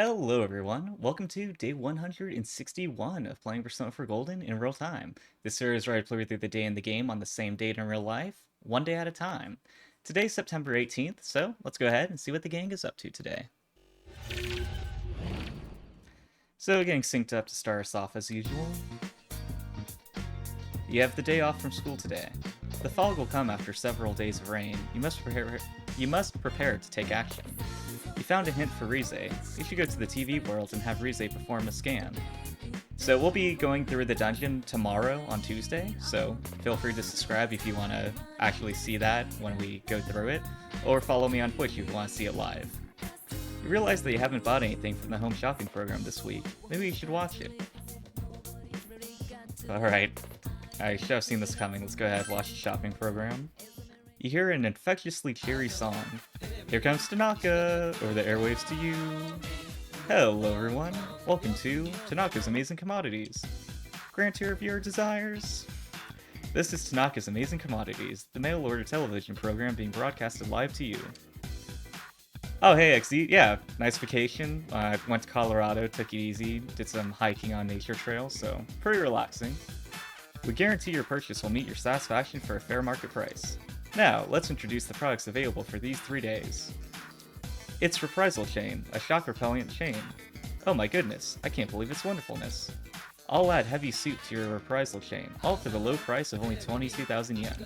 Hello, everyone. Welcome to day 161 of playing Persona 4 Golden in real time. This series where I play through the day in the game on the same date in real life, one day at a time. Today's September 18th, so let's go ahead and see what the gang is up to today. So, getting synced up to start us off as usual. You have the day off from school today. The fog will come after several days of rain. You must prepare to take action. You found a hint for Rize. You should go to the TV world and have Rize perform a scan. So we'll be going through the dungeon tomorrow on Tuesday, so feel free to subscribe if you want to actually see that when we go through it, or follow me on Twitch if you want to see it live. You realize that you haven't bought anything from the home shopping program this week. Maybe you should watch it. Alright, I should have seen this coming. Let's go ahead and watch the shopping program. You hear an infectiously cheery song. Here comes Tanaka, over the airwaves to you. Hello everyone, welcome to Tanaka's Amazing Commodities. Granter of your desires. This is Tanaka's Amazing Commodities, the mail-order television program being broadcasted live to you. Oh hey XD, yeah, nice vacation. I went to Colorado, took it easy, did some hiking on nature trails, so pretty relaxing. We guarantee your purchase will meet your satisfaction for a fair market price. Now, let's introduce the products available for these 3 days. It's Reprisal Chain, a shock-repellent chain. Oh my goodness, I can't believe its wonderfulness. I'll add heavy suit to your Reprisal Chain, all for the low price of only 22,000 yen.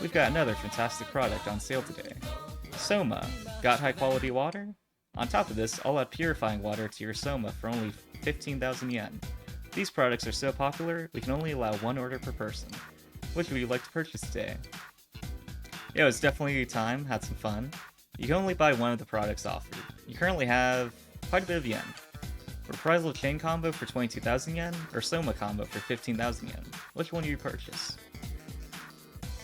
We've got another fantastic product on sale today. Soma, got high-quality water? On top of this, I'll add purifying water to your Soma for only 15,000 yen. These products are so popular, we can only allow one order per person. Which would you like to purchase today? Yeah, it was definitely time, had some fun. You can only buy one of the products offered. You currently have quite a bit of yen. Reprisal Chain Combo for 22,000 yen, or Soma Combo for 15,000 yen. Which one do you purchase?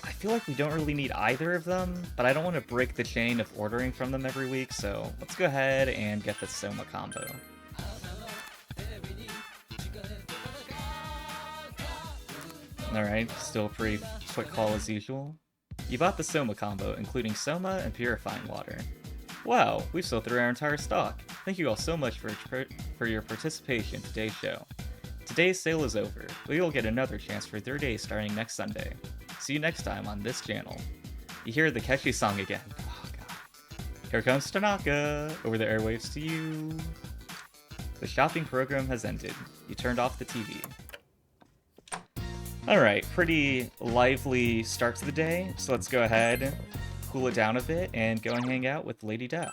I feel like we don't really need either of them, but I don't want to break the chain of ordering from them every week, so let's go ahead and get the Soma Combo. Alright, still a pretty quick call as usual. You bought the Soma combo, including Soma and Purifying Water. Wow, we've sold through our entire stock. Thank you all so much for your participation in today's show. Today's sale is over, but you'll get another chance for 3 days starting next Sunday. See you next time on this channel. You hear the catchy song again. Oh god. Here comes Tanaka, over the airwaves to you. The shopping program has ended. You turned off the TV. Alright, pretty lively start to the day, so let's go ahead, cool it down a bit, and go and hang out with Lady Death.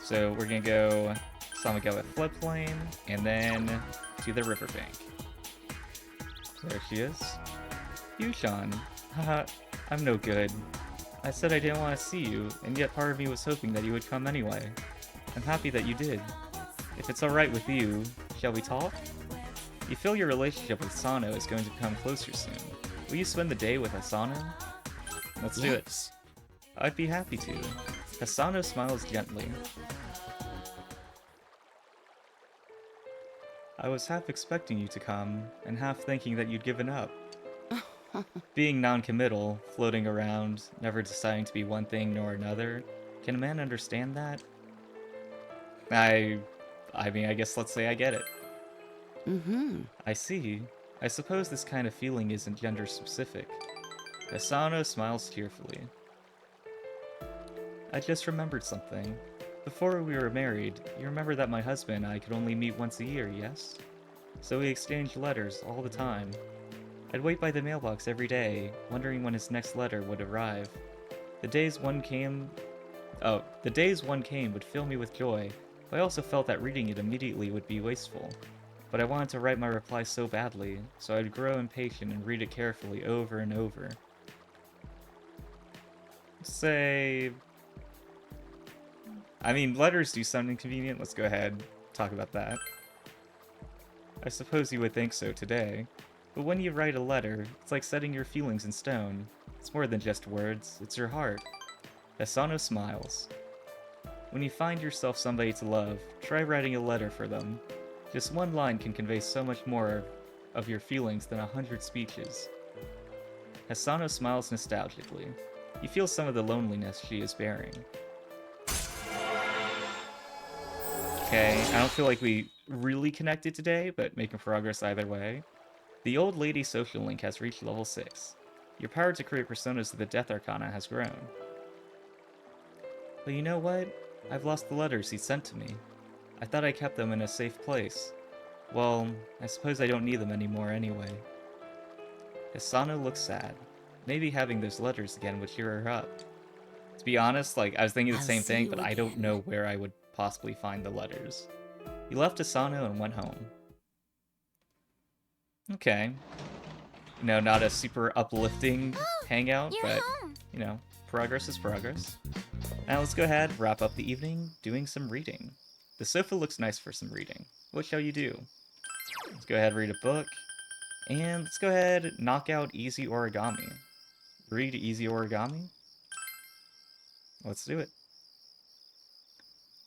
So we're gonna go Samaga with Floodplain, and then to the riverbank. There she is. Yushan. Haha, I'm no good. I said I didn't want to see you, and yet part of me was hoping that you would come anyway. I'm happy that you did. If it's alright with you, shall we talk? You feel your relationship with Asano is going to become closer soon. Will you spend the day with Asano? Let's do it. I'd be happy to. Asano smiles gently. I was half expecting you to come, and half thinking that you'd given up. Being non-committal, floating around, never deciding to be one thing nor another, can a man understand that? I mean, I guess let's say I get it. I see. I suppose this kind of feeling isn't gender specific. Asano smiles cheerfully. I just remembered something. Before we were married, you remember that my husband and I could only meet once a year, yes? So we exchanged letters all the time. I'd wait by the mailbox every day, wondering when his next letter would arrive. The days one came would fill me with joy, but I also felt that reading it immediately would be wasteful. But I wanted to write my reply so badly, so I'd grow impatient and read it carefully over and over. I mean, letters do sound inconvenient. Let's go ahead and talk about that. I suppose you would think so today. But when you write a letter, it's like setting your feelings in stone. It's more than just words, it's your heart. Asano smiles. When you find yourself somebody to love, try writing a letter for them. Just one line can convey so much more of your feelings than 100 speeches. Asano smiles nostalgically. You feel some of the loneliness she is bearing. okay. I don't feel like we really connected today, but making progress either way. The old lady social link has reached level 6. Your power to create personas of the Death Arcana has grown. But you know what? I've lost the letters he sent to me. I thought I kept them in a safe place. Well, I suppose I don't need them anymore anyway. Hisano looks sad. Maybe having those letters again would cheer her up. To be honest, like, I was thinking the I'll same see thing, you but I don't again. know where I would possibly find the letters. He left Asano and went home. Okay. You know, not a super uplifting hangout, You're but, home. you know, progress is progress. Now let's go ahead, wrap up the evening, doing some reading. The sofa looks nice for some reading. What shall you do? Let's go ahead, read a book. And let's go ahead, knock out Easy Origami. Read Easy Origami? Let's do it.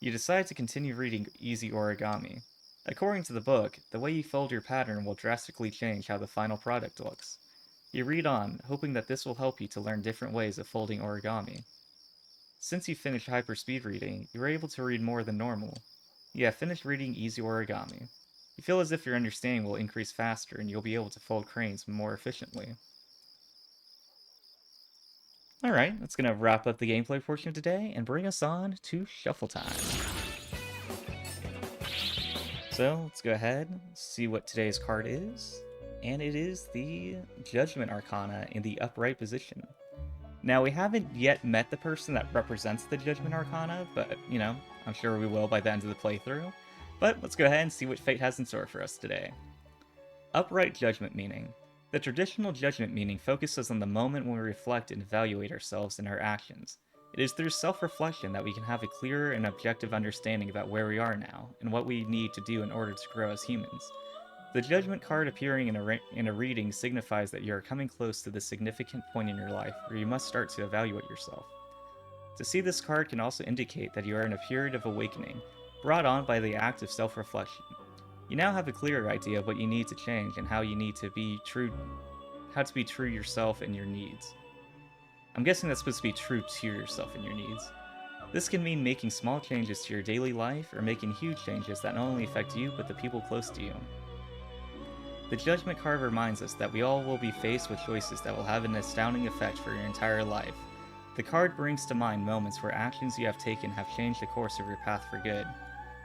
You decide to continue reading Easy Origami. According to the book, the way you fold your pattern will drastically change how the final product looks. You read on, hoping that this will help you to learn different ways of folding origami. Since you finished hyperspeed reading, you are able to read more than normal. You have finished reading Easy Origami. You feel as if your understanding will increase faster and you'll be able to fold cranes more efficiently. Alright, that's going to wrap up the gameplay portion of today and bring us on to Shuffle Time. So, let's go ahead and see what today's card is. And it is the Judgment Arcana in the upright position. Now, we haven't yet met the person that represents the Judgment Arcana, but, you know, I'm sure we will by the end of the playthrough. But let's go ahead and see what fate has in store for us today. Upright Judgment Meaning. The traditional judgment meaning focuses on the moment when we reflect and evaluate ourselves and our actions. It is through self-reflection that we can have a clearer and objective understanding about where we are now, and what we need to do in order to grow as humans. The judgment card appearing in a reading signifies that you are coming close to the significant point in your life where you must start to evaluate yourself. To see this card can also indicate that you are in a period of awakening, brought on by the act of self-reflection. You now have a clearer idea of what you need to change and how to be true yourself and your needs. I'm guessing that's supposed to be true to yourself and your needs. This can mean making small changes to your daily life or making huge changes that not only affect you but the people close to you. The Judgment card reminds us that we all will be faced with choices that will have an astounding effect for your entire life. The card brings to mind moments where actions you have taken have changed the course of your path for good.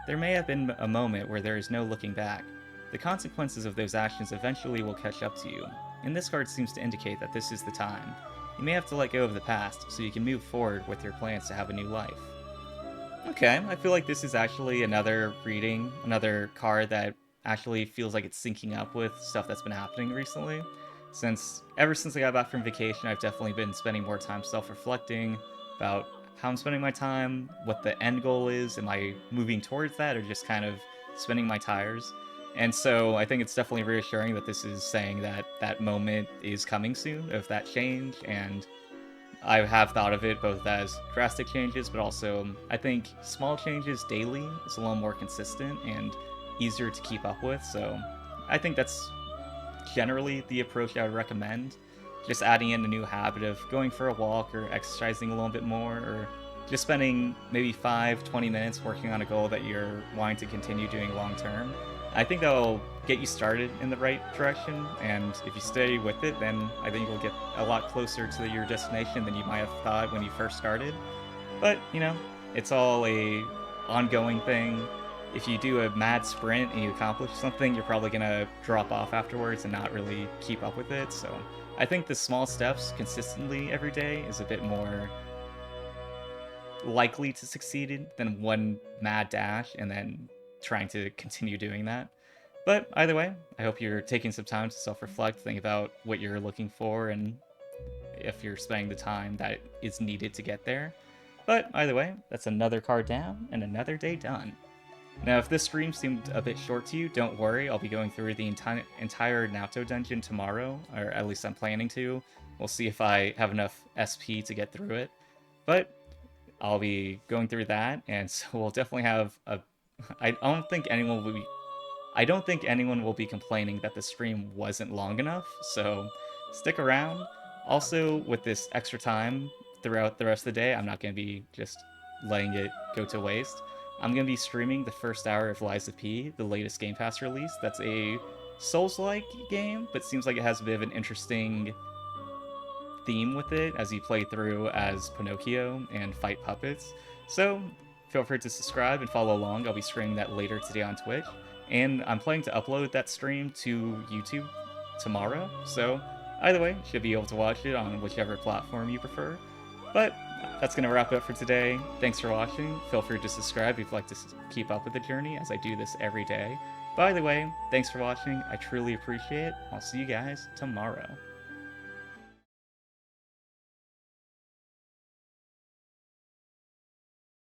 There may have been a moment where there is no looking back. The consequences of those actions eventually will catch up to you, and this card seems to indicate that this is the time. You may have to let go of the past, so you can move forward with your plans to have a new life. Okay, I feel like this is actually another reading, another card that actually feels like it's syncing up with stuff that's been happening recently. Ever since I got back from vacation, I've definitely been spending more time self-reflecting about how I'm spending my time, what the end goal is, am I moving towards that, or just kind of spinning my tires? And so I think it's definitely reassuring that this is saying that that moment is coming soon of that change, and I have thought of it both as drastic changes, but also I think small changes daily is a little more consistent and easier to keep up with. So I think that's generally the approach I would recommend. Just adding in a new habit of going for a walk or exercising a little bit more, or just spending maybe 5-20 minutes working on a goal that you're wanting to continue doing long term. I think that'll get you started in the right direction, and if you stay with it, then I think you'll get a lot closer to your destination than you might have thought when you first started. But, you know, it's all a ongoing thing. If you do a mad sprint and you accomplish something, you're probably gonna drop off afterwards and not really keep up with it. So I think the small steps consistently every day is a bit more likely to succeed than one mad dash and then trying to continue doing that. But either way, I hope you're taking some time to self-reflect, think about what you're looking for, and if you're spending the time that is needed to get there. But either way, that's another card down and another day done. Now, if this stream seemed a bit short to you, don't worry, I'll be going through the entire Naoto dungeon tomorrow, or at least I'm planning to. We'll see if I have enough SP to get through it. But I'll be going through that, and so we'll definitely have a... I don't think anyone will be complaining that the stream wasn't long enough, so stick around. Also, with this extra time throughout the rest of the day, I'm not going to be just letting it go to waste. I'm going to be streaming the first hour of Liza P, the latest Game Pass release. That's a Souls-like game, but seems like it has a bit of an interesting theme with it as you play through as Pinocchio and fight puppets. So feel free to subscribe and follow along. I'll be streaming that later today on Twitch. And I'm planning to upload that stream to YouTube tomorrow. So either way, you should be able to watch it on whichever platform you prefer. But that's going to wrap it up for today. Thanks for watching. Feel free to subscribe if you'd like to keep up with the journey, as I do this every day. By the way, thanks for watching. I truly appreciate it. I'll see you guys tomorrow.